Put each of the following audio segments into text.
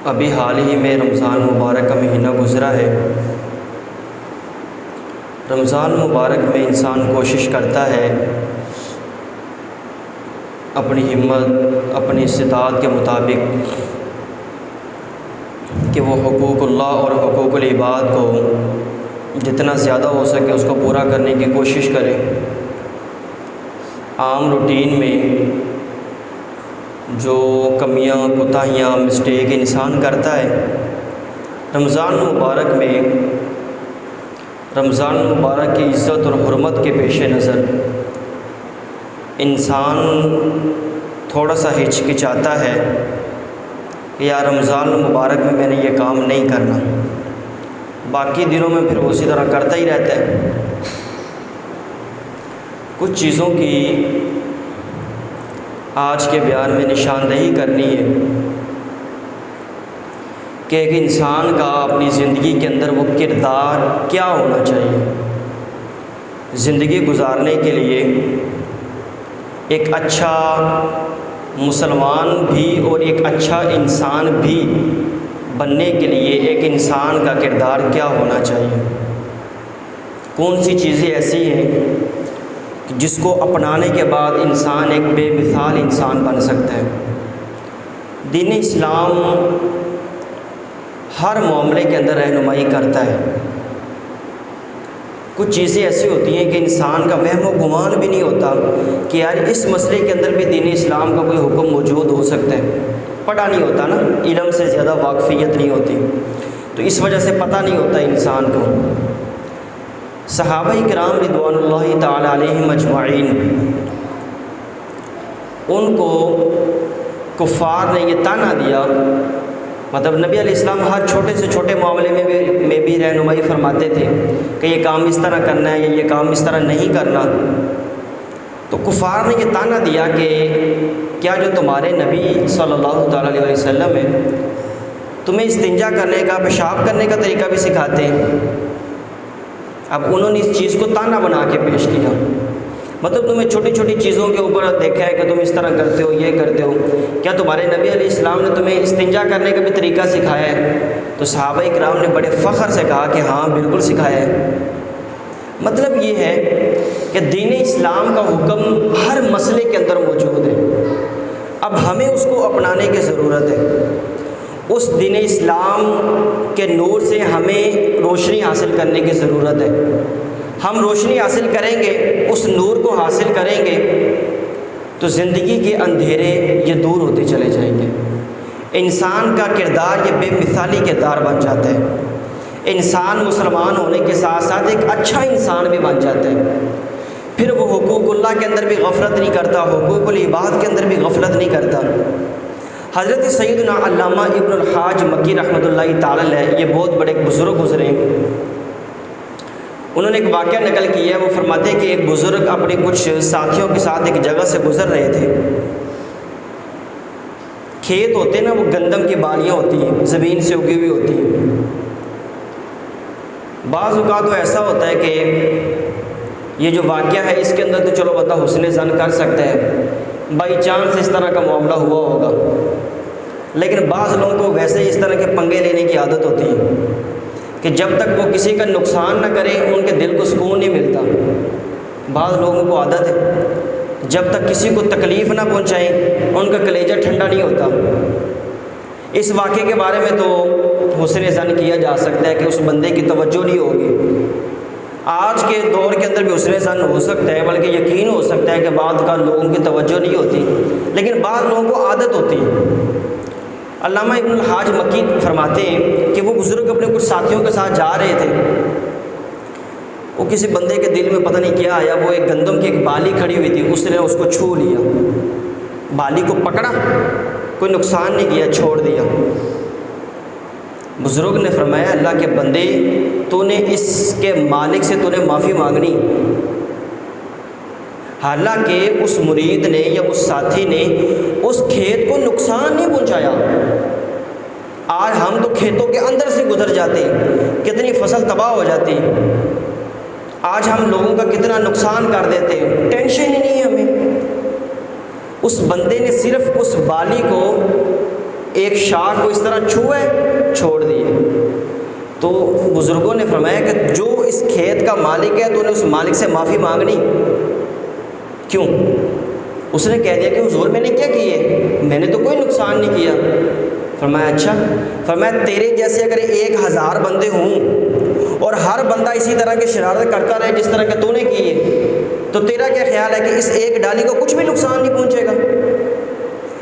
ابھی حال ہی میں رمضان مبارک کا مہینہ گزرا ہے۔ رمضان مبارک میں انسان کوشش کرتا ہے اپنی ہمت، اپنی استطاعت کے مطابق کہ وہ حقوق اللہ اور حقوق العباد کو جتنا زیادہ ہو سکے اس کو پورا کرنے کی کوشش کرے۔ عام روٹین میں جو کمیاں، کوتاہیاں، مسٹیک انسان کرتا ہے، رمضان مبارک کی عزت اور حرمت کے پیش نظر انسان تھوڑا سا ہچکچاتا ہے کہ یار رمضان مبارک میں میں نے یہ کام نہیں کرنا، باقی دنوں میں پھر اسی طرح کرتا ہی رہتا ہے۔ کچھ چیزوں کی آج کے بیان میں نشاندہی کرنی ہے کہ ایک انسان کا اپنی زندگی کے اندر وہ کردار کیا ہونا چاہیے۔ زندگی گزارنے کے لیے ایک اچھا مسلمان بھی اور ایک اچھا انسان بھی بننے کے لیے ایک انسان کا کردار کیا ہونا چاہیے، کون سی چیزیں ایسی ہیں جس کو اپنانے کے بعد انسان ایک بے مثال انسان بن سکتا ہے۔ دین اسلام ہر معاملے کے اندر رہنمائی کرتا ہے۔ کچھ چیزیں ایسی ہوتی ہیں کہ انسان کا وہم و گمان بھی نہیں ہوتا کہ یار اس مسئلے کے اندر بھی دین اسلام کا کوئی حکم موجود ہو سکتا ہے۔ پڑھا نہیں ہوتا نا، علم سے زیادہ واقفیت نہیں ہوتی، تو اس وجہ سے پتہ نہیں ہوتا انسان کو۔ صحابہ کرام رضوان اللہ تعالی علیہم اجمعین، ان کو کفار نے یہ طعنہ دیا، مطلب نبی علیہ السلام ہر چھوٹے سے چھوٹے معاملے میں بھی رہنمائی فرماتے تھے کہ یہ کام اس طرح کرنا ہے یا یہ کام اس طرح نہیں کرنا۔ تو کفار نے یہ طعنہ دیا کہ کیا جو تمہارے نبی صلی اللہ تعالیٰ علیہ وسلم ہے تمہیں استنجا کرنے کا، پیشاب کرنے کا طریقہ بھی سکھاتے ہیں؟ اب انہوں نے اس چیز کو طعنہ بنا کے پیش کیا، مطلب تمہیں چھوٹی چھوٹی چیزوں کے اوپر دیکھا ہے کہ تم اس طرح کرتے ہو، یہ کرتے ہو، کیا تمہارے نبی علیہ السلام نے تمہیں استنجا کرنے کا بھی طریقہ سکھایا ہے؟ تو صحابہ کرام نے بڑے فخر سے کہا کہ ہاں بالکل سکھایا ہے۔ مطلب یہ ہے کہ دین اسلام کا حکم ہر مسئلے کے اندر موجود ہے، اب ہمیں اس کو اپنانے کی ضرورت ہے۔ اس دین اسلام کے نور سے ہمیں روشنی حاصل کرنے کی ضرورت ہے۔ ہم روشنی حاصل کریں گے، اس نور کو حاصل کریں گے تو زندگی کے اندھیرے یہ دور ہوتے چلے جائیں گے۔ انسان کا کردار یہ بے مثالی کردار بن جاتا ہے۔ انسان مسلمان ہونے کے ساتھ ساتھ ایک اچھا انسان بھی بن جاتا ہے۔ پھر وہ حقوق اللہ کے اندر بھی غفلت نہیں کرتا، حقوق العباد کے اندر بھی غفلت نہیں کرتا۔ حضرت سیدنا علامہ ابن الحاج مکی رحمۃ اللہ تعالی علیہ، یہ بہت بڑے بزرگ گزرے ہیں، انہوں نے ایک واقعہ نقل کیا ہے۔ وہ فرماتے ہیں کہ ایک بزرگ اپنے کچھ ساتھیوں کے ساتھ ایک جگہ سے گزر رہے تھے۔ کھیت ہوتے ہیں نا، وہ گندم کی بالیاں ہوتی ہیں، زمین سے اگی ہوئی ہوتی ہیں۔ بعض اوقات تو ایسا ہوتا ہے کہ یہ جو واقعہ ہے اس کے اندر تو چلو بندہ حسن ظن کر سکتا ہے، بائی چانس اس طرح کا معاملہ ہوا ہوگا، لیکن بعض لوگوں کو ویسے اس طرح کے پنگے لینے کی عادت ہوتی ہے کہ جب تک وہ کسی کا نقصان نہ کرے ان کے دل کو سکون نہیں ملتا۔ بعض لوگوں کو عادت ہے جب تک کسی کو تکلیف نہ پہنچائیں ان کا کلیجہ ٹھنڈا نہیں ہوتا۔ اس واقعے کے بارے میں تو حسن ظن کیا جا سکتا ہے کہ اس بندے کی توجہ نہیں ہوگی۔ آج کے دور کے اندر بھی حسن ظن ہو سکتا ہے، بلکہ یقین ہو سکتا ہے کہ بعض کا لوگوں کی توجہ نہیں ہوتی، لیکن بعض لوگوں کو عادت ہوتی ہے۔ علامہ ابن الحاج مکی فرماتے ہیں کہ وہ بزرگ اپنے کچھ ساتھیوں کے ساتھ جا رہے تھے، وہ کسی بندے کے دل میں پتہ نہیں کیا آیا، وہ ایک گندم کی ایک بالی کھڑی ہوئی تھی، اس نے اس کو چھو لیا، بالی کو پکڑا، کوئی نقصان نہیں کیا، چھوڑ دیا۔ بزرگ نے فرمایا اللہ کے بندے، تو نے اس کے مالک سے تو نے معافی مانگنی، حالانکہ اس مرید نے یا اس ساتھی نے اس کھیت کو نقصان نہیں پہنچایا۔ آج ہم تو کھیتوں کے اندر سے گزر جاتے ہیں، کتنی فصل تباہ ہو جاتی، آج ہم لوگوں کا کتنا نقصان کر دیتے ہیں، ٹینشن ہی نہیں ہے ہمیں۔ اس بندے نے صرف اس بالی کو ایک شاخ کو اس طرح چھوئے چھوڑ دیے۔ تو بزرگوں نے فرمایا کہ جو اس کھیت کا مالک ہے تو نے اس مالک سے معافی مانگنی کیوں؟ اس نے کہہ دیا کہ حضور میں نے کیا کیے، میں نے تو کوئی نقصان نہیں کیا۔ فرمایا اچھا، فرمایا تیرے جیسے اگر 1000 بندے ہوں اور ہر بندہ اسی طرح کی شرارت کرتا رہے جس طرح کہ تو نے کی ہے، تو تیرا کیا خیال ہے کہ اس ایک ڈالی کو کچھ بھی نقصان نہیں پہنچے گا؟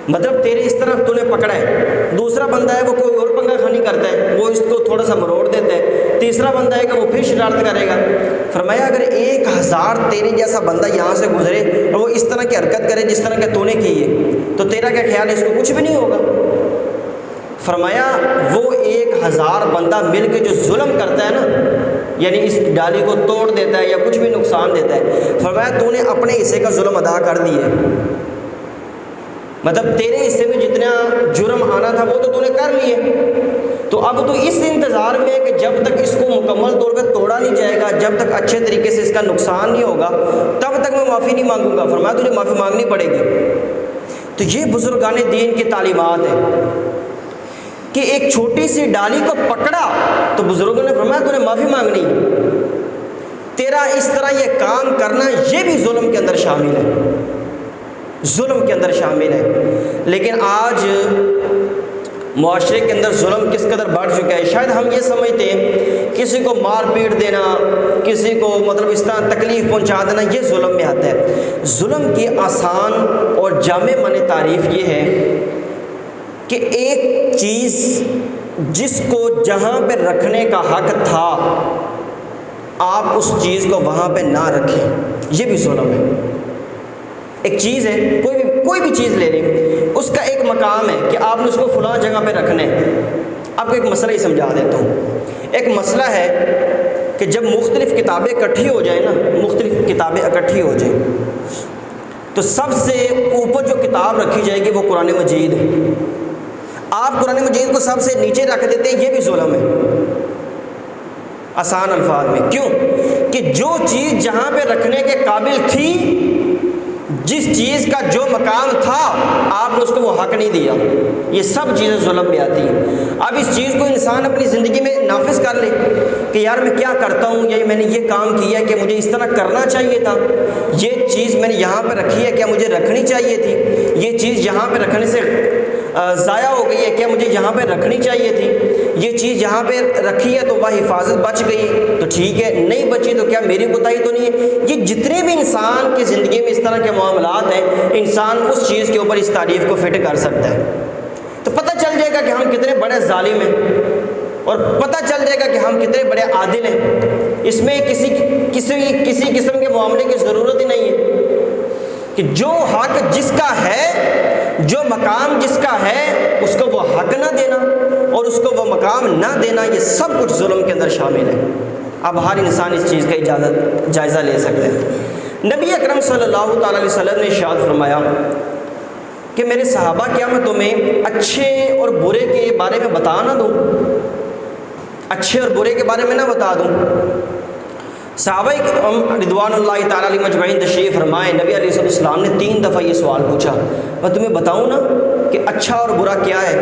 مطلب تیرے اس طرف تو نے پکڑا ہے، دوسرا بندہ ہے وہ کوئی اور پنگا خانی کرتا ہے، وہ اس کو تھوڑا سا مروڑ دیتا ہے، تیسرا بندہ ہے کہ وہ پھر شرارت کرے گا۔ فرمایا اگر 1000 تیرے جیسا بندہ یہاں سے گزرے اور وہ اس طرح کی حرکت کرے جس طرح کہ تو نے کی ہے، تو تیرا کیا خیال ہے اس کو کچھ بھی نہیں ہوگا؟ فرمایا وہ 1000 بندہ مل کے جو ظلم کرتا ہے نا، یعنی اس ڈالی کو توڑ دیتا ہے یا کچھ بھی نقصان دیتا ہے، فرمایا تو نے اپنے حصے کا ظلم ادا کر دیا، مطلب تیرے حصے میں جتنا جرم آنا تھا وہ تو نے کر لیے، تو اب تو اس انتظار میں کہ جب تک اس کو مکمل طور پہ توڑا نہیں جائے گا، جب تک اچھے طریقے سے اس کا نقصان نہیں ہوگا، تب تک میں معافی نہیں مانگوں گا۔ فرمایا تجھے معافی مانگنی پڑے گی۔ تو یہ بزرگان دین کی تعلیمات ہیں کہ ایک چھوٹی سی ڈالی کو پکڑا تو بزرگوں نے فرمایا تو نے معافی مانگنی، تیرا اس طرح یہ کام کرنا یہ بھی ظلم کے اندر شامل ہے، ظلم کے اندر شامل ہے۔ لیکن آج معاشرے کے اندر ظلم کس قدر بڑھ چکا ہے، شاید ہم یہ سمجھتے ہیں کسی کو مار پیٹ دینا، کسی کو مطلب اس طرح تکلیف پہنچا دینا یہ ظلم میں آتا ہے۔ ظلم کی آسان اور جامع معنی تعریف یہ ہے کہ ایک چیز جس کو جہاں پہ رکھنے کا حق تھا آپ اس چیز کو وہاں پہ نہ رکھیں، یہ بھی ظلم ہے۔ ایک چیز ہے، کوئی بھی چیز لے لیں، اس کا ایک مقام ہے کہ آپ نے اس کو فلاں جگہ پہ رکھنا ہے۔ آپ کو ایک مسئلہ ہی سمجھا دیتا ہوں۔ ایک مسئلہ ہے کہ جب مختلف کتابیں اکٹھی ہو جائیں نا، مختلف کتابیں اکٹھی ہو جائیں تو سب سے اوپر جو کتاب رکھی جائے گی وہ قرآن مجید ہے۔ آپ قرآن مجید کو سب سے نیچے رکھ دیتے ہیں، یہ بھی ظلم ہے آسان الفاظ میں۔ کیوں کہ جو چیز جہاں پہ رکھنے کے قابل تھی، جس چیز کا جو مقام تھا آپ نے اس کو وہ حق نہیں دیا، یہ سب چیزیں ظلم میں آتی ہیں۔ اب اس چیز کو انسان اپنی زندگی میں نافذ کر لے کہ یار میں کیا کرتا ہوں، یا میں نے یہ کام کیا کہ مجھے اس طرح کرنا چاہیے تھا، یہ چیز میں نے یہاں پہ رکھی ہے کیا مجھے رکھنی چاہیے تھی، یہ چیز یہاں پہ رکھنے سے ضائع ہو گئی ہے کیا مجھے یہاں پہ رکھنی چاہیے تھی، یہ چیز یہاں پہ رکھی ہے تو وہ حفاظت بچ گئی تو ٹھیک ہے، نہیں بچی تو کیا میری کوتاہی تو نہیں ہے۔ یہ جتنے بھی انسان کی زندگی میں اس طرح کے معاملات ہیں، انسان اس چیز کے اوپر اس تعریف کو فٹ کر سکتا ہے، تو پتہ چل جائے گا کہ ہم کتنے بڑے ظالم ہیں، اور پتہ چل جائے گا کہ ہم کتنے بڑے عادل ہیں۔ اس میں کسی قسم کے معاملے کی ضرورت ہی نہیں ہے کہ جو حق جس کا ہے، جو مقام جس کا ہے، اس کو وہ حق نہ دینا اور اس کو وہ مقام نہ دینا، یہ سب کچھ ظلم کے اندر شامل ہے۔ اب ہر انسان اس چیز کا جائزہ لے سکتا ہے۔ نبی اکرم صلی اللہ تعالی علیہ وسلم نے ارشاد فرمایا کہ میرے صحابہ کیا میں تمہیں اچھے اور برے کے بارے میں بتا نہ دوں، اچھے اور برے کے بارے میں نہ بتا دوں؟ صحابہ رضوان اللہ تعالیٰ علیہ مجمعین تشریف فرمائے، نبی علیہ السلام نے 3 دفعہ یہ سوال پوچھا، میں تمہیں بتاؤں نا کہ اچھا اور برا کیا ہے؟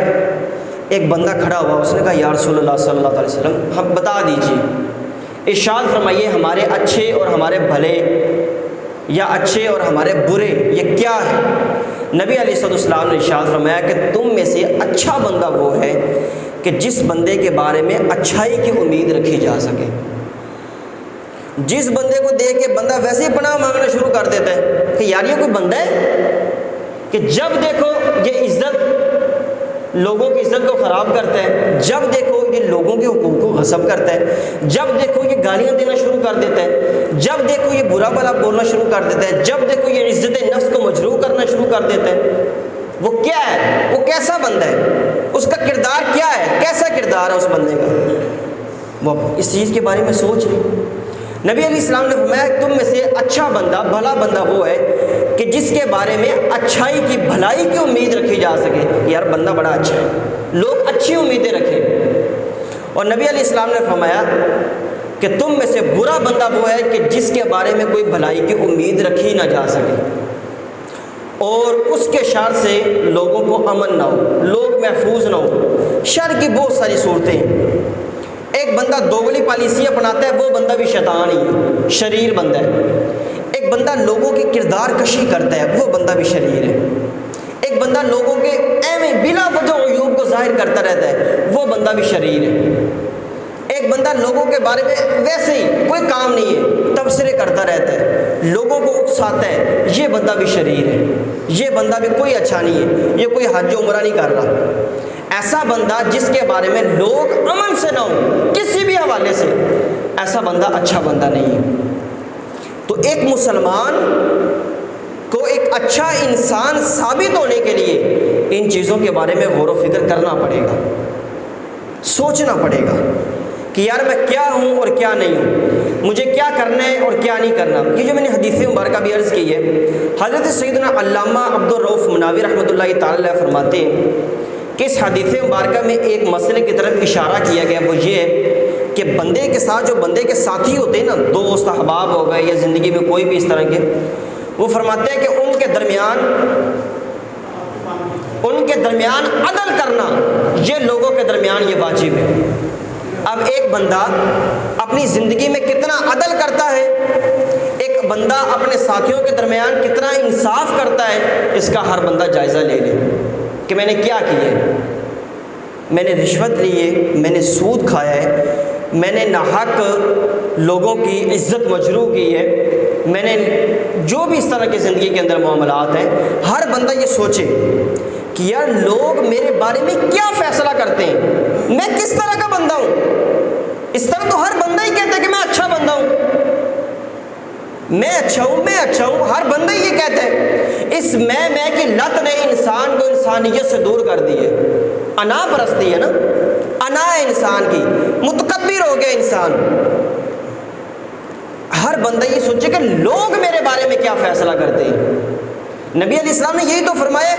ایک بندہ کھڑا ہوا، اس نے کہا یا رسول اللہ صلی اللہ علیہ وسلم ہم بتا دیجیے۔ ارشاد فرمائیے ہمارے اچھے اور ہمارے بھلے یا اچھے اور ہمارے برے یہ کیا ہے؟ نبی علیہ السلام نے ارشاد فرمایا کہ تم میں سے اچھا بندہ وہ ہے کہ جس بندے کے بارے میں اچھائی کی امید رکھی جا سکے۔ جس بندے کو دیکھ کے بندہ ویسے ہی پناہ مانگنا شروع کر دیتا ہے کہ یار یہ کوئی بندہ ہے کہ جب دیکھو یہ عزت لوگوں کی عزت کو خراب کرتا ہے، جب دیکھو یہ لوگوں کے حقوق کو غصب کرتا ہے، جب دیکھو یہ گالیاں دینا شروع کر دیتا ہے، جب دیکھو یہ برا بھلا بولنا شروع کر دیتا ہے، جب دیکھو یہ عزت نفس کو مجروح کرنا شروع کر دیتا ہے، وہ کیا ہے؟ وہ کیسا بندہ ہے؟ اس کا کردار کیا ہے؟ کیسا کردار ہے اس بندے کا؟ وہ اس چیز کے بارے میں سوچ رہے۔ نبی علیہ السلام نے فرمایا تم میں سے اچھا بندہ، بھلا بندہ وہ ہے کہ جس کے بارے میں اچھائی کی، بھلائی کی امید رکھی جا سکے، یار بندہ بڑا اچھا ہے، لوگ اچھی امیدیں رکھیں۔ اور نبی علیہ السلام نے فرمایا کہ تم میں سے برا بندہ وہ ہے کہ جس کے بارے میں کوئی بھلائی کی امید رکھی نہ جا سکے اور اس کے شر سے لوگوں کو امن نہ ہو، لوگ محفوظ نہ ہو۔ شر کی بہت ساری صورتیں ہیں۔ ایک بندہ دوگلی پالیسیاں اپناتا ہے، وہ بندہ بھی شیطان ہی ہے، شریر بندہ ہے۔ ایک بندہ لوگوں کی کردار کشی کرتا ہے، وہ بندہ بھی شریر ہے۔ ایک بندہ لوگوں کے ایویں بلا وجہ عیوب کو ظاہر کرتا رہتا ہے، وہ بندہ بھی شریر ہے۔ ایک بندہ لوگوں کے بارے میں ویسے ہی کوئی کام نہیں ہے، تبصرے کرتا رہتا ہے، لوگوں کو اکساتا ہے، یہ بندہ بھی شریر ہے۔ یہ بندہ بھی کوئی اچھا نہیں ہے، یہ کوئی حج و عمرہ نہیں کر رہا۔ ایسا بندہ جس کے بارے میں لوگ امن سے نہ ہو کسی بھی حوالے سے، ایسا بندہ اچھا بندہ نہیں ہے۔ تو ایک مسلمان کو ایک اچھا انسان ثابت ہونے کے لیے ان چیزوں کے بارے میں غور و فکر کرنا پڑے گا، سوچنا پڑے گا کہ یار میں کیا ہوں اور کیا نہیں ہوں، مجھے کیا کرنا ہے اور کیا نہیں کرنا۔ یہ جو میں نے حدیث مبارکہ بھی عرض کی ہے، حضرت سیدنا علامہ عبدالرؤف مناوی رحمۃ اللہ تعالی علیہ فرماتے ہیں کہ اس حدیث مبارکہ میں ایک مسئلے کی طرف اشارہ کیا گیا، وہ یہ ہے کہ بندے کے ساتھ جو بندے کے ساتھی ہوتے ہیں نا، دوست احباب ہو گئے یا زندگی میں کوئی بھی اس طرح کے، وہ فرماتے ہیں کہ ان کے درمیان عدل کرنا یہ لوگوں کے درمیان یہ واجب ہے۔ اب ایک بندہ اپنی زندگی میں کتنا عدل کرتا ہے، ایک بندہ اپنے ساتھیوں کے درمیان کتنا انصاف کرتا ہے، اس کا ہر بندہ جائزہ لے لے کہ میں نے کیا کیا ہے۔ میں نے رشوت لی ہے، میں نے سود کھایا ہے، میں نے ناحق لوگوں کی عزت مجروح کی ہے، میں نے جو بھی اس طرح کی زندگی کے اندر معاملات ہیں، ہر بندہ یہ سوچے کہ یار لوگ میرے بارے میں کیا فیصلہ کرتے ہیں، میں کس طرح کا بندہ ہوں۔ اس طرح تو ہر بندہ ہی کہتا ہے کہ میں اچھا بندہ ہوں، میں اچھا ہوں، ہر بندہ ہی یہ کہتا ہے۔ اس میں کی لت نے انسان کو انسانیت سے دور کر دی ہے، انا پرستی ہے نا، انا ہے انسان کی، متکبر ہو گیا انسان۔ ہر بندہ یہ سوچے کہ لوگ میرے بارے میں کیا فیصلہ کرتے ہیں۔ نبی علیہ السلام نے یہی تو فرمایا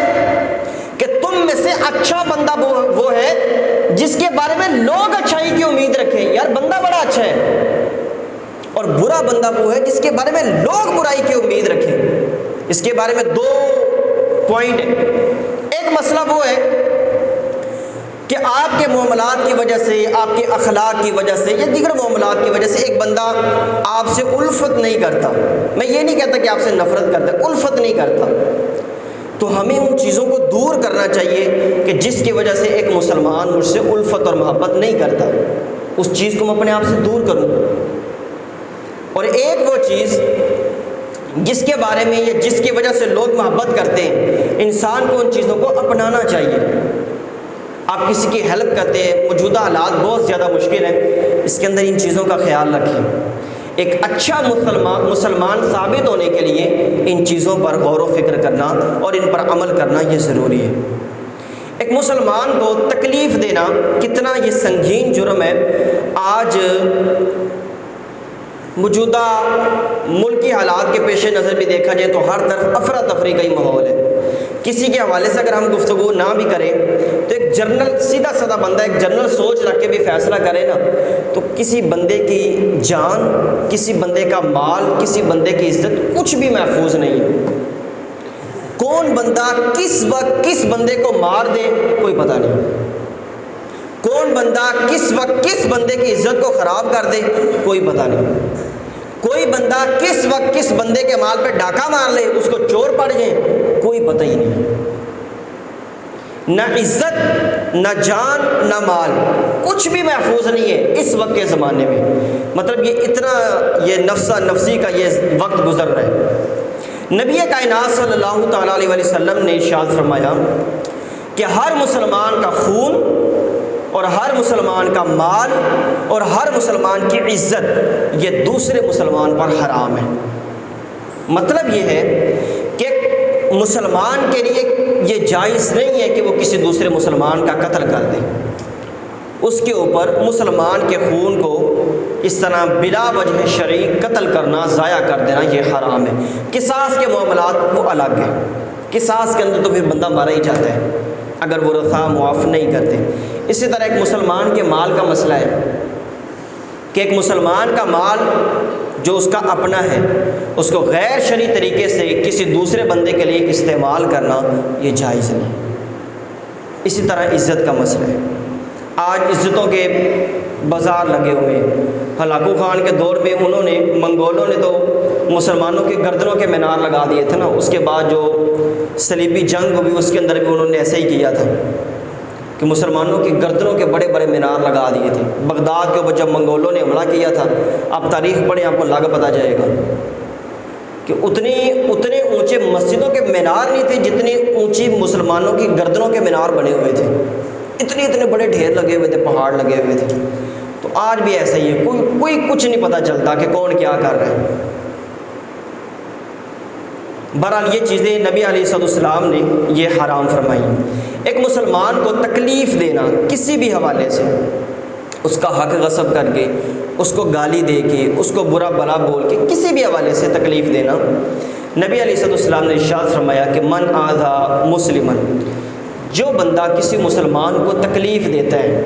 کہ تم میں سے اچھا بندہ وہ ہے جس کے بارے میں لوگ اچھائی کی امید رکھیں۔ یار بندہ بڑا اچھا ہے، اور برا بندہ وہ ہے جس کے بارے میں لوگ برائی کی امید رکھیں۔ اس کے بارے میں دو پوائنٹ ہیں۔ ایک مسئلہ وہ ہے کہ آپ کے معاملات کی وجہ سے، آپ کے اخلاق کی وجہ سے یا دیگر معاملات کی وجہ سے ایک بندہ آپ سے الفت نہیں کرتا۔ میں یہ نہیں کہتا کہ آپ سے نفرت کرتا، الفت نہیں کرتا، تو ہمیں ان چیزوں کو دور کرنا چاہیے کہ جس کی وجہ سے ایک مسلمان مجھ سے الفت اور محبت نہیں کرتا، اس چیز کو میں اپنے آپ سے دور کروں۔ اور ایک وہ چیز جس کے بارے میں یا جس کی وجہ سے لوگ محبت کرتے ہیں، انسان کو ان چیزوں کو اپنانا چاہیے۔ آپ کسی کی ہیلپ کرتے ہیں، موجودہ حالات بہت زیادہ مشکل ہیں، اس کے اندر ان چیزوں کا خیال رکھیں۔ ایک اچھا مسلمان ثابت ہونے کے لیے ان چیزوں پر غور و فکر کرنا اور ان پر عمل کرنا یہ ضروری ہے۔ ایک مسلمان کو تکلیف دینا کتنا یہ سنگین جرم ہے۔ آج موجودہ ملکی حالات کے پیش نظر بھی دیکھا جائے تو ہر طرف افراتفری کا ہی ماحول ہے۔ کسی کے حوالے سے اگر ہم گفتگو نہ بھی کریں تو ایک جنرل سیدھا سادہ بندہ ایک جنرل سوچ رکھ کے بھی فیصلہ کرے نا، تو کسی بندے کی جان، کسی بندے کا مال، کسی بندے کی عزت کچھ بھی محفوظ نہیں ہے۔ کون بندہ کس وقت کس بندے کو مار دے کوئی پتہ نہیں، کون بندہ کس وقت کس بندے کی عزت کو خراب کر دے کوئی پتہ نہیں، کوئی بندہ کس وقت کس بندے کے مال پہ ڈاکہ مار لے، اس کو چور پڑ جائے کوئی پتہ ہی نہیں۔ نہ عزت، نہ جان، نہ مال، کچھ بھی محفوظ نہیں ہے اس وقت کے زمانے میں۔ مطلب یہ اتنا یہ نفسہ نفسی کا یہ وقت گزر رہا ہے۔ نبی کائنات صلی اللہ تعالیٰ علیہ وسلم نے ارشاد فرمایا کہ ہر مسلمان کا خون اور ہر مسلمان کا مال اور ہر مسلمان کی عزت یہ دوسرے مسلمان پر حرام ہے۔ مطلب یہ ہے کہ مسلمان کے لیے یہ جائز نہیں ہے کہ وہ کسی دوسرے مسلمان کا قتل کر دے، اس کے اوپر مسلمان کے خون کو اس طرح بلا وجہ شرعی قتل کرنا، ضائع کر دینا یہ حرام ہے۔ قصاص کے معاملات وہ الگ ہیں، قصاص کے اندر تو پھر بندہ مارا ہی جاتا ہے اگر وہ رضا معاف نہیں کرتے۔ اسی طرح ایک مسلمان کے مال کا مسئلہ ہے کہ ایک مسلمان کا مال جو اس کا اپنا ہے اس کو غیر شرعی طریقے سے کسی دوسرے بندے کے لیے استعمال کرنا یہ جائز نہیں۔ اسی طرح عزت کا مسئلہ ہے۔ آج عزتوں کے بازار لگے ہوئے ہیں۔ ہلاکو خان کے دور میں منگولوں نے تو مسلمانوں کے گردنوں کے مینار لگا دیے تھے نا، اس کے بعد جو صلیبی جنگ ہوئی اس کے اندر بھی انہوں نے ایسے ہی کیا تھا کہ مسلمانوں کی گردنوں کے بڑے بڑے مینار لگا دیے تھے۔ بغداد کے اوپر جب منگولوں نے حملہ کیا تھا، آپ تاریخ پڑھیں آپ کو لاگا پتہ جائے گا کہ اتنے اونچے مسجدوں کے مینار نہیں تھے جتنی اونچی مسلمانوں کی گردنوں کے مینار بنے ہوئے تھے، اتنے بڑے ڈھیر لگے ہوئے تھے، پہاڑ لگے ہوئے تھے۔ تو آج بھی ایسا ہی ہے، کوئی کچھ نہیں پتہ چلتا کہ کون کیا کر رہا ہے۔ بہرحال یہ چیزیں نبی علیہ السلام نے یہ حرام فرمائی۔ ایک مسلمان کو تکلیف دینا کسی بھی حوالے سے، اس کا حق غصب کر کے، اس کو گالی دے کے، اس کو برا بلا بول کے، کسی بھی حوالے سے تکلیف دینا، نبی علیہ السلام نے ارشاد فرمایا کہ من آذا مسلمن، جو بندہ کسی مسلمان کو تکلیف دیتا ہے،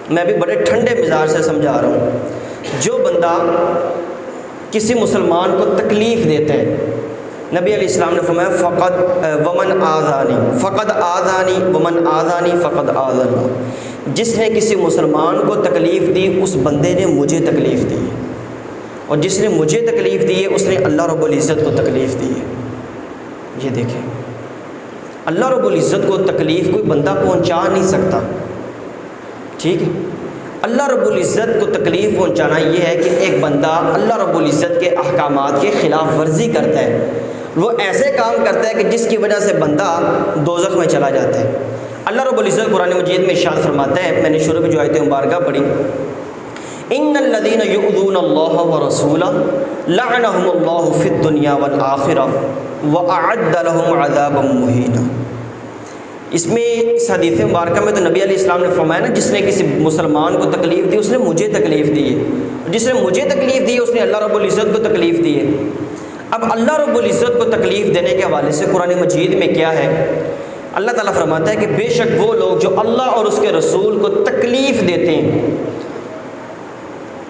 میں بھی بڑے ٹھنڈے مزاج سے سمجھا رہا ہوں، جو بندہ کسی مسلمان کو تکلیف دیتا ہے، نبی علیہ السلام نے فرمایا فقد ومن آذانی فقد آذانی ومن آذانی فقد آذانی، جس نے کسی مسلمان کو تکلیف دی اس بندے نے مجھے تکلیف دی ہے، اور جس نے مجھے تکلیف دی ہے اس نے اللہ رب العزت کو تکلیف دی ہے۔ یہ دیکھیں، اللہ رب العزت کو تکلیف کوئی بندہ پہنچا نہیں سکتا، ٹھیک ہے؟ اللہ رب العزت کو تکلیف پہنچانا یہ ہے کہ ایک بندہ اللہ رب العزت کے احکامات کے خلاف ورزی کرتا ہے، وہ ایسے کام کرتا ہے کہ جس کی وجہ سے بندہ دوزخ میں چلا جاتا ہے۔ اللہ رب العزت قرآن مجید میں ارشاد فرماتا ہے، میں نے شروع میں جو آیت مبارکہ پڑھی، ان الذین یؤذون اللہ ورسولہ لعنہم اللہ فی الدنیا والآخرہ واعد لہم عذابا مہینا۔ اس میں اس حدیث مبارکہ میں تو نبی علیہ السلام نے فرمایا نا، جس نے کسی مسلمان کو تکلیف دی اس نے مجھے تکلیف دی ہے، جس نے مجھے تکلیف دی ہے اس نے اللہ رب العزت کو تکلیف دی ہے۔ اب اللہ رب العزت کو تکلیف دینے کے حوالے سے قرآن مجید میں کیا ہے؟ اللہ تعالیٰ فرماتا ہے کہ بے شک وہ لوگ جو اللہ اور اس کے رسول کو تکلیف دیتے ہیں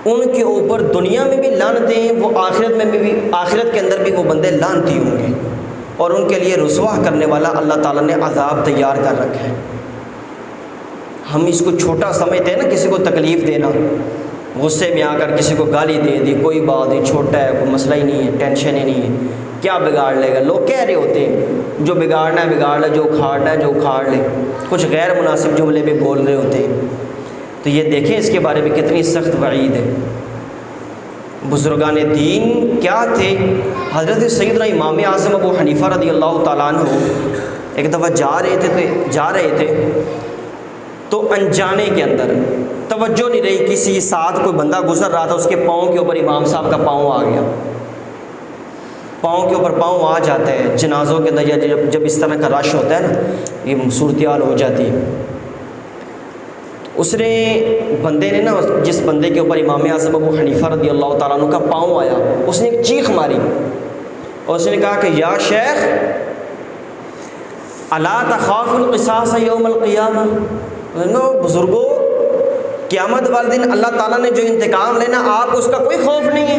ان کے اوپر دنیا میں بھی لعنتیں ہیں، وہ آخرت کے اندر بھی وہ بندے لعنتی ہوں گے، اور ان کے لیے رسوا کرنے والا اللہ تعالیٰ نے عذاب تیار کر رکھا ہے۔ ہم اس کو چھوٹا سمجھتے ہیں نا، کسی کو تکلیف دینا، غصے میں آ کر کسی کو گالی دے دی، کوئی بات نہیں، چھوٹا ہے، کوئی مسئلہ ہی نہیں ہے، ٹینشن ہی نہیں ہے، کیا بگاڑ لے گا۔ لوگ کہہ رہے ہوتے ہیں جو بگاڑنا ہے بگاڑ لے، جو اکھاڑنا ہے جو اکھاڑ لے، کچھ غیر مناسب جملے بھی بول رہے ہوتے ہیں۔ تو یہ دیکھیں اس کے بارے میں کتنی سخت وعید ہے۔ بزرگان دین کیا تھے؟ حضرت سیدنا امام اعظم ابو حنیفہ رضی اللہ تعالیٰ عنہ ایک دفعہ جا رہے تھے تو انجانے کے اندر توجہ نہیں رہی، کسی ساتھ کوئی بندہ گزر رہا تھا، اس کے پاؤں کے اوپر امام صاحب کا پاؤں آ گیا۔ پاؤں کے اوپر پاؤں آ جاتا ہے جنازوں کے اندر، یا جب اس طرح کا رش ہوتا ہے نا، یہ صورتحال ہو جاتی ہے۔ اس نے بندے نے نا، جس بندے کے اوپر امام اعظم ابو حنیفہ رضی اللہ تعالیٰ عنہ کا پاؤں آیا، اس نے ایک چیخ ماری اور اس نے کہا کہ یا شیخ الا تخاف القصاص یوم القیامہ، بزرگوں قیامت والے دن اللہ تعالیٰ نے جو انتقام لینا، آپ اس کا کوئی خوف نہیں ہے؟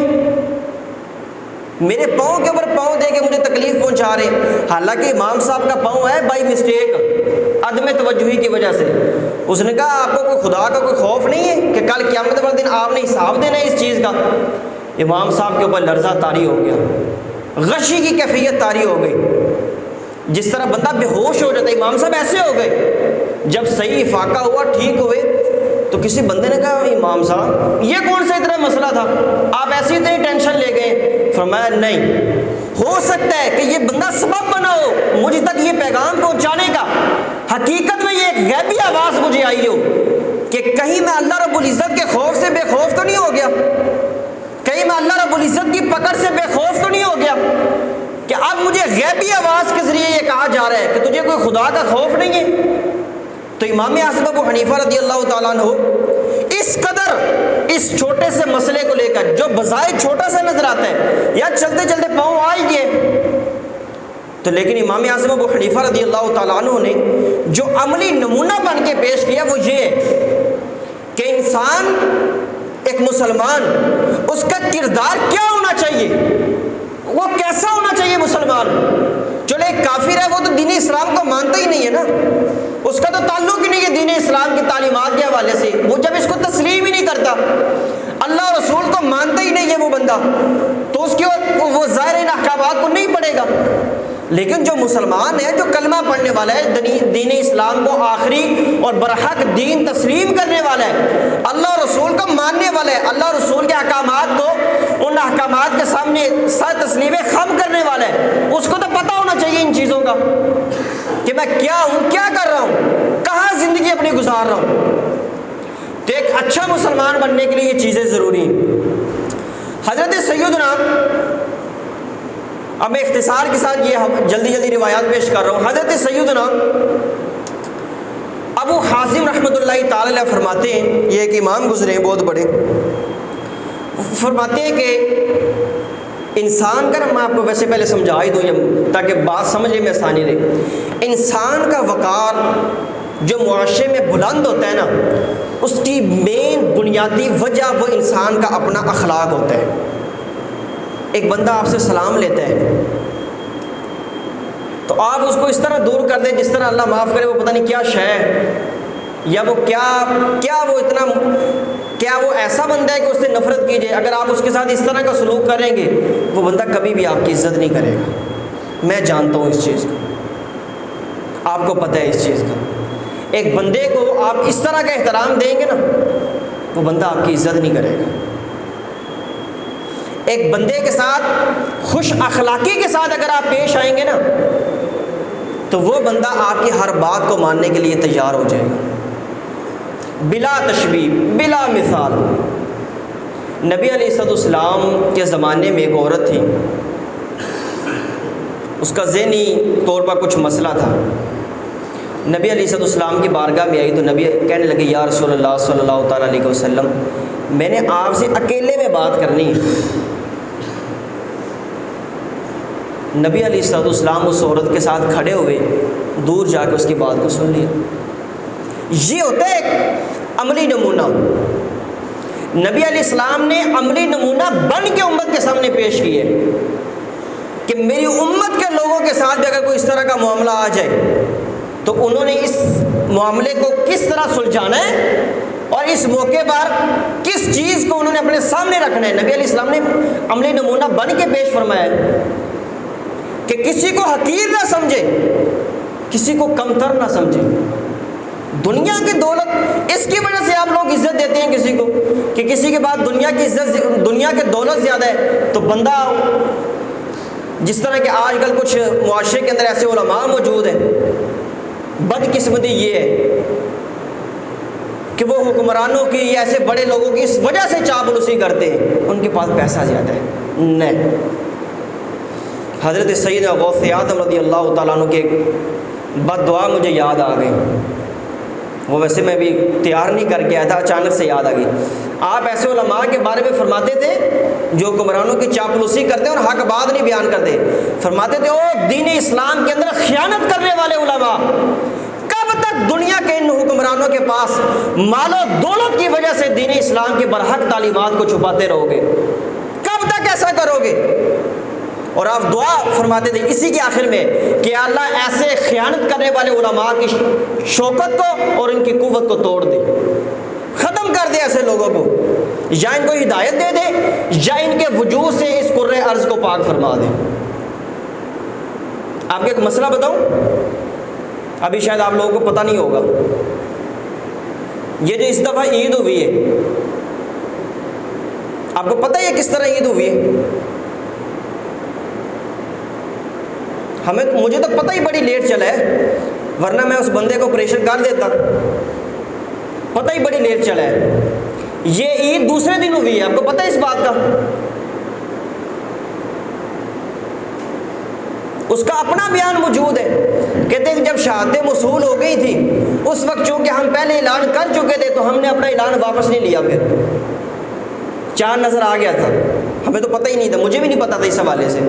میرے پاؤں کے اوپر پاؤں دے کے مجھے تکلیف پہنچا رہے، حالانکہ امام صاحب کا پاؤں ہے بائی مسٹیک، عدم توجہی کی وجہ سے۔ اس نے کہا آپ کو کوئی خدا کا کوئی خوف نہیں ہے کہ کل قیامت والے دن آپ نے حساب دینا ہے اس چیز کا؟ امام صاحب کے اوپر لرزہ طاری ہو گیا، غشی کی کیفیت طاری ہو گئی، جس طرح بندہ بے ہوش ہو جاتا ہے، امام صاحب ایسے ہو گئے۔ جب صحیح افاقہ ہوا، ٹھیک ہوئے، تو کسی بندے نے کہا امام صاحب یہ کون سا اتنا مسئلہ تھا، آپ ایسی اتنی ٹینشن لے گئے؟ فرمایا نہیں، ہو سکتا ہے کہ یہ بندہ سبب بنا ہو مجھ تک یہ پیغام پہنچانے کا، حقیقت میں یہ ایک غیبی آواز مجھے آئی ہو کہ کہیں میں اللہ رب العزت کے خوف سے بے خوف تو نہیں ہو گیا، کہیں میں اللہ رب العزت کی پکڑ سے بے خوف تو نہیں ہو گیا کہ اب مجھے غیبی آواز کے ذریعے یہ کہا جا رہا ہے کہ تجھے کوئی خدا کا خوف نہیں ہے۔ تو امام اعظم ابو حنیفہ رضی اللہ تعالیٰ عنہ اس قدر اس چھوٹے سے مسئلے کو لے کر، جو بظاہر چھوٹا سا نظر آتا ہے، یا چلتے چلتے پاؤں آ ہی گئے، تو لیکن امام اعظم ابو حنیفہ رضی اللہ تعالیٰ عنہ نے جو عملی نمونہ بن کے پیش کیا وہ یہ ہے کہ انسان، ایک مسلمان، اس کا کردار کیا ہونا چاہیے، وہ کیسا ہونا چاہیے مسلمان؟ چلو ایک کافر ہے، وہ تو دین اسلام کو مانتا ہی نہیں ہے نا، اس کا تو تعلق ہی نہیں ہے دین اسلام کی تعلیمات کے حوالے سے، وہ جب اس کو تسلیم ہی نہیں کرتا، اللہ اور رسول کو مانتا ہی نہیں ہے وہ بندہ، تو اس کی وہ ظاہر ان احکامات کو نہیں پڑھے گا۔ لیکن جو مسلمان ہے، جو کلمہ پڑھنے والا ہے، دین اسلام کو آخری اور برحق دین تسلیم کرنے والا ہے، اللہ اور رسول کو ماننے والا ہے، اللہ اور رسول کے احکامات کو، ان احکامات کے سامنے سر تسلیم خم کرنے والا ہے، اس کو تو پتہ ہونا چاہیے ان چیزوں کا کہ میں کیا ہوں، کیا کر رہا ہوں، کہاں زندگی اپنی گزار رہا ہوں۔ تو ایک اچھا مسلمان بننے کے لیے یہ چیزیں ضروری ہیں۔ حضرت سیدنا، اب میں اختصار کے ساتھ یہ جلدی روایات پیش کر رہا ہوں۔ حضرت سیدنا ابو حازم رحمۃ اللہ تعالی علیہ فرماتے ہیں، یہ ایک امام گزرے ہیں بہت بڑے، فرماتے ہیں کہ انسان کا، میں آپ کو ویسے پہلے سمجھا ہی دوں تاکہ بات سمجھنے میں آسانی رہے، انسان کا وقار جو معاشرے میں بلند ہوتا ہے نا، اس کی مین بنیادی وجہ وہ انسان کا اپنا اخلاق ہوتا ہے۔ ایک بندہ آپ سے سلام لیتا ہے تو آپ اس کو اس طرح دور کر دیں جس طرح اللہ معاف کرے وہ پتہ نہیں کیا شے ہے، یا وہ کیا وہ ایسا بندہ ہے کہ اس سے نفرت کی جائے۔ اگر آپ اس کے ساتھ اس طرح کا سلوک کریں گے، وہ بندہ کبھی بھی آپ کی عزت نہیں کرے گا۔ میں جانتا ہوں اس چیز کو، آپ کو پتہ ہے اس چیز کا۔ ایک بندے کو آپ اس طرح کا احترام دیں گے نا، وہ بندہ آپ کی عزت نہیں کرے گا۔ ایک بندے کے ساتھ خوش اخلاقی کے ساتھ اگر آپ پیش آئیں گے نا، تو وہ بندہ آپ کی ہر بات کو ماننے کے لیے تیار ہو جائے گا، بلا تشبیہ، بلا مثال۔ نبی علیہ السلام کے زمانے میں ایک عورت تھی، اس کا ذہنی طور پر کچھ مسئلہ تھا۔ نبی علیہ السلام کی بارگاہ میں آئی تو نبی کہنے لگے، یا رسول اللہ صلی اللہ تعالیٰ علیہ وسلم، میں نے آپ سے اکیلے میں بات کرنی ہے۔ نبی علیہ السلام اس عورت کے ساتھ کھڑے ہوئے، دور جا کے اس کی بات کو سن لیا۔ یہ ہوتا ہے ایک عملی نمونہ۔ نبی علیہ السلام نے عملی نمونہ بن کے امت کے سامنے پیش کیے کہ میری امت کے لوگوں کے ساتھ بھی اگر کوئی اس طرح کا معاملہ آ جائے تو انہوں نے اس معاملے کو کس طرح سلجھانا ہے اور اس موقع پر کس چیز کو انہوں نے اپنے سامنے رکھنا ہے۔ نبی علیہ السلام نے عملی نمونہ بن کے پیش فرمایا کہ کسی کو حقیر نہ سمجھے، کسی کو کمتر نہ سمجھے۔ دنیا کی دولت، اس کی وجہ سے آپ لوگ عزت دیتے ہیں کسی کو کہ کسی کے بعد دنیا کی عزت، دنیا کی دولت زیادہ ہے تو بندہ، جس طرح کہ آج کل کچھ معاشرے کے اندر ایسے علماء موجود ہیں، بدقسمتی یہ ہے کہ وہ حکمرانوں کی یا ایسے بڑے لوگوں کی اس وجہ سے چاپلوسی کرتے ہیں، ان کے پاس پیسہ زیادہ ہے۔ نہیں، حضرت سیدنا غوث اعظم رضی اللہ تعالیٰ عنہ کی ایک بد دعا مجھے یاد آ گئی، وہ ویسے میں بھی تیار نہیں کر کے آیا تھا، اچانک سے یاد آ گئی۔ آپ ایسے علماء کے بارے میں فرماتے تھے جو حکمرانوں کی چاپلوسی کرتے اور حق بات نہیں بیان کرتے، فرماتے تھے او دین اسلام کے اندر خیانت کرنے والے علماء، کب تک دنیا کے ان حکمرانوں کے پاس مال و دولت کی وجہ سے دین اسلام کے برحق تعلیمات کو چھپاتے رہو گے؟ کب تک ایسا کرو گے؟ اور آپ دعا فرماتے تھے اسی کے آخر میں کہ اللہ ایسے خیانت کرنے والے علماء کی شوکت کو اور ان کی قوت کو توڑ دے، ختم کر دے ایسے لوگوں کو، یا ان کو ہدایت دے دے یا ان کے وجود سے اس کرۂ ارض کو پاک فرما دے۔ آپ کو ایک مسئلہ بتاؤں، ابھی شاید آپ لوگوں کو پتہ نہیں ہوگا، یہ جو اس دفعہ عید ہوئی ہے، آپ کو پتہ ہے یہ کس طرح عید ہوئی ہے؟ مجھے تو پتہ ہی بڑی لیٹ چلا ہے، ورنہ میں اس بندے کو آپریشن کر دیتا، پتہ ہی بڑی لیٹ چلا ہے۔ یہ عید دوسرے دن ہوئی ہے، آپ کو پتہ ہے اس بات کا؟ اس کا اپنا بیان موجود ہے، کہتے ہیں کہ جب شہادتیں موصول ہو گئی تھی اس وقت چونکہ ہم پہلے اعلان کر چکے تھے تو ہم نے اپنا اعلان واپس نہیں لیا، پھر چاند نظر آ گیا تھا، ہمیں تو پتہ ہی نہیں تھا، مجھے بھی نہیں پتہ تھا اس حوالے سے۔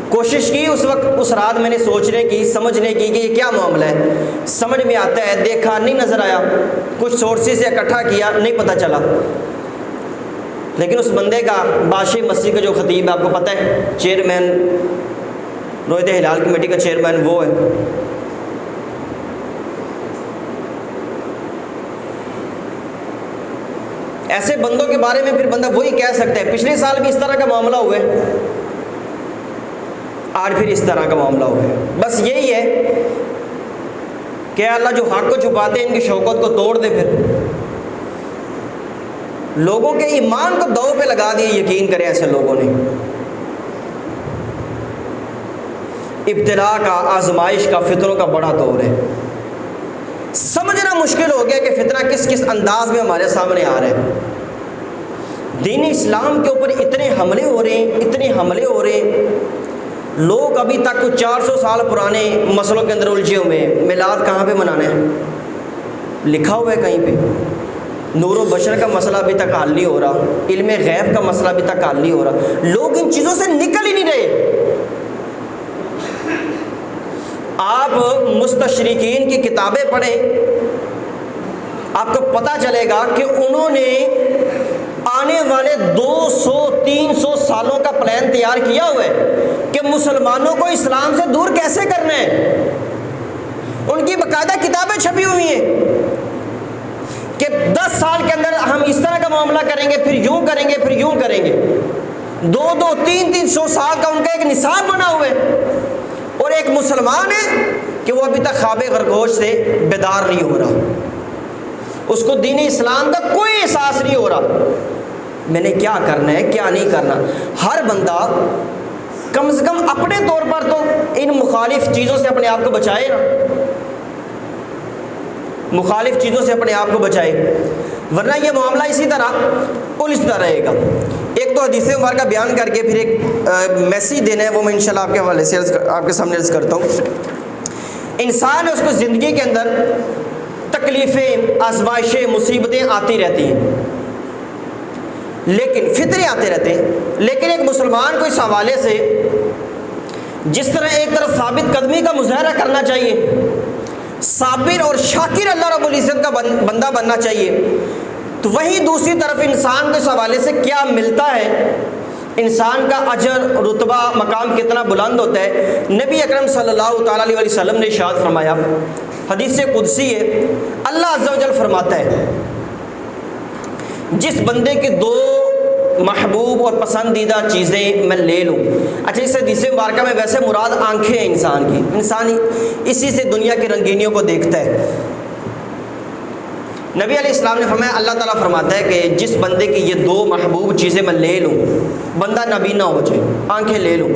کوشش کی اس وقت، اس رات میں نے سوچنے کی، سمجھنے کی کہ یہ کیا معاملہ ہے، سمجھ میں آتا ہے، دیکھا نہیں نظر آیا، کچھ سورسز سے اکٹھا کیا، نہیں پتہ چلا، لیکن اس بندے کا بادشاہ مسجد کا جو خطیب ہے، آپ کو پتہ ہے چیئرمین رویت ہلال کمیٹی کا چیئرمین وہ ہے. ایسے بندوں کے بارے میں پھر بندہ وہی کہہ سکتا ہے پچھلے سال بھی اس طرح کا معاملہ ہوا ہے، آج پھر اس طرح کا معاملہ ہوا ہے. بس یہی ہے کہ اللہ جو حق کو چھپاتے ہیں ان کی شوکت کو توڑ دے. پھر لوگوں کے ایمان کو دو پہ لگا دیے. یقین کریں ایسے لوگوں نے ابتلاء کا، آزمائش کا، فتنوں کا بڑا دور ہے. سمجھنا مشکل ہو گیا کہ فتنہ کس کس انداز میں ہمارے سامنے آ رہا ہے. دین اسلام کے اوپر اتنے حملے ہو رہے ہیں، اتنے حملے ہو رہے ہیں. لوگ ابھی تک 400 سال پرانے مسئلوں کے اندر الجھے ہوئے ہیں. میلاد کہاں پہ منانا ہے؟ لکھا ہوا ہے کہیں پہ. نور و بشر کا مسئلہ ابھی تک حل نہیں ہو رہا. علم غیب کا مسئلہ ابھی تک حل نہیں ہو رہا. لوگ ان چیزوں سے نکل ہی نہیں رہے. آپ مستشرقین کی کتابیں پڑھیں، آپ کو پتہ چلے گا کہ انہوں نے آنے والے 200-300 سالوں کا پلان تیار کیا ہوا ہے کہ مسلمانوں کو اسلام سے دور کیسے کرنا ہے. ان کی باقاعدہ کتابیں چھپی ہوئی ہیں کہ 10 سال کے اندر ہم اس طرح کا معاملہ کریں گے، پھر یوں کریں گے، پھر یوں کریں گے. 200-300 سال کا ان کا ایک نصاب بنا ہوا ہے. اور ایک مسلمان ہے کہ وہ ابھی تک خواب خرگوش سے بیدار نہیں ہو رہا. اس کو دین اسلام کا کوئی احساس نہیں ہو رہا. میں نے کیا کرنا ہے، کیا نہیں کرنا. ہر بندہ کم سے کم اپنے طور پر تو ان مخالف چیزوں سے اپنے آپ کو بچائے نا. مخالف چیزوں سے اپنے آپ کو بچائے، ورنہ یہ معاملہ اسی طرح الجھتا رہے گا. ایک تو حدیث مبارکہ بیان کر کے پھر ایک میسیج دینا ہے، وہ میں انشاءاللہ آپ کے حوالے سے آپ کے سامنے عرض کرتا ہوں. انسان ہے، اس کو زندگی کے اندر تکلیفیں، آزمائشیں، مصیبتیں آتی رہتی ہیں، لیکن فطرے آتے رہتے ہیں. لیکن ایک مسلمان کو اس حوالے سے جس طرح ایک طرف ثابت قدمی کا مظاہرہ کرنا چاہیے، صابر اور شاکر اللہ رب العزت کا بندہ بننا چاہیے، تو وہیں دوسری طرف انسان کو اس حوالے سے کیا ملتا ہے، انسان کا اجر، رتبہ، مقام کتنا بلند ہوتا ہے. نبی اکرم صلی اللہ تعالیٰ علیہ وسلم نے ارشاد فرمایا، حدیث قدسی ہے، اللہ عز و جل فرماتا ہے جس بندے کے 2 محبوب اور پسندیدہ چیزیں میں لے لوں. اچھا، اس حدیث مبارکہ میں ویسے مراد آنکھیں ہیں انسان کی. انسان اسی سے دنیا کی رنگینیوں کو دیکھتا ہے. نبی علیہ السلام نے فرمایا، اللہ تعالیٰ فرماتا ہے کہ جس بندے کی یہ 2 محبوب چیزیں میں لے لوں، بندہ نابینا ہو جائے، آنکھیں لے لوں،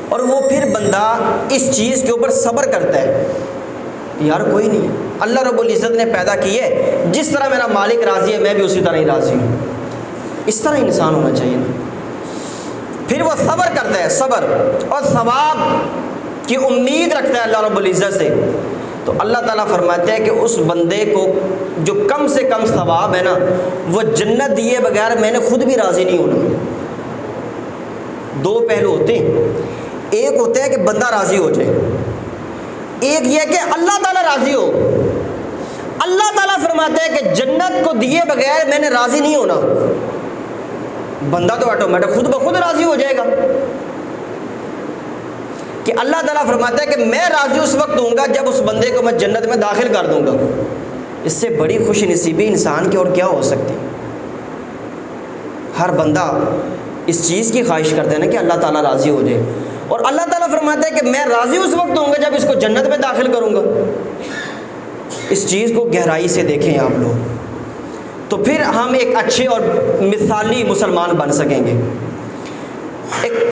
اور وہ پھر بندہ اس چیز کے اوپر صبر کرتا ہے. یار کوئی نہیں، اللہ رب العزت نے پیدا کی ہے، جس طرح میرا مالک راضی ہے میں بھی اسی طرح ہی راضی ہوں. اس طرح انسان ہونا چاہیے نا. پھر وہ صبر کرتا ہے، صبر اور ثواب کی امید رکھتا ہے اللہ رب العزت سے. تو اللہ تعالیٰ فرماتے ہیں کہ اس بندے کو جو کم سے کم ثواب ہے نا، وہ جنت دیے بغیر میں نے خود بھی راضی نہیں ہونا. 2 پہلو ہوتے ہیں، ایک ہوتا ہے کہ بندہ راضی ہو جائے، ایک یہ کہ اللہ تعالیٰ راضی ہو. اللہ تعالیٰ فرماتے ہیں کہ جنت کو دیے بغیر میں نے راضی نہیں ہونا. بندہ تو آٹومیٹک خود بخود راضی ہو جائے گا کہ اللہ تعالیٰ فرماتا ہے کہ میں راضی اس وقت ہوں گا جب اس بندے کو میں جنت میں داخل کر دوں گا. اس سے بڑی خوش نصیبی انسان کی اور کیا ہو سکتی. ہر بندہ اس چیز کی خواہش کرتا ہے نا کہ اللہ تعالیٰ راضی ہو جائے، اور اللہ تعالیٰ فرماتا ہے کہ میں راضی اس وقت ہوں گا جب اس کو جنت میں داخل کروں گا. اس چیز کو گہرائی سے دیکھیں آپ لوگ، تو پھر ہم ایک اچھے اور مثالی مسلمان بن سکیں گے. ایک